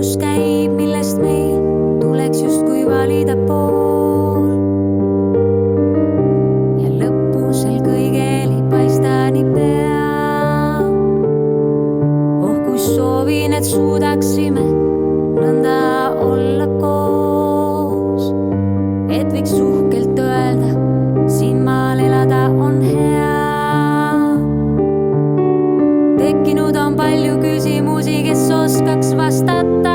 jutus käib, millest meil tuleks justkui valida pool. Ja lõpusel kõigel ei paista nii pea. Oh, kui soovin, et suudaksime nõnda olla koos, et võiks uhkelt öelda, siin maal elada on hea. Tekkinud on palju küsimusi, kes oskaks vastata.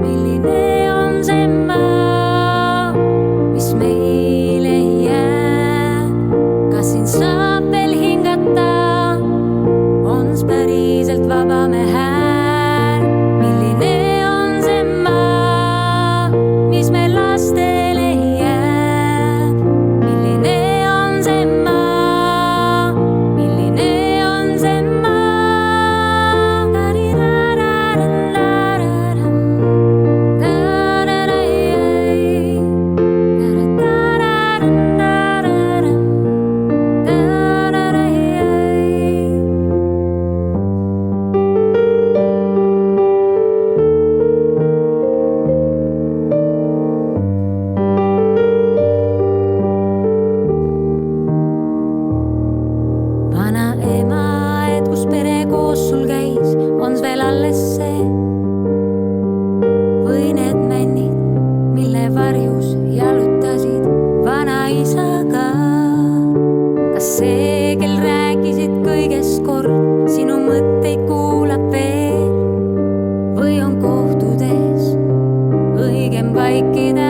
Milline on see maa, mis meile ei jää? Kas siin saab veel hingata? On päriselt vaba me hääl? Milline on see maa, mis me lastele ei jää? Milline on see maa? Milline on see maa? Sul käis, on veel alles see või need männid, mille varjus jalutasid vanaisaga? Kas see, kel rääkisid kõigest kord, sinu mõtteid kuulab veel või on kohtudes õigem vaikida?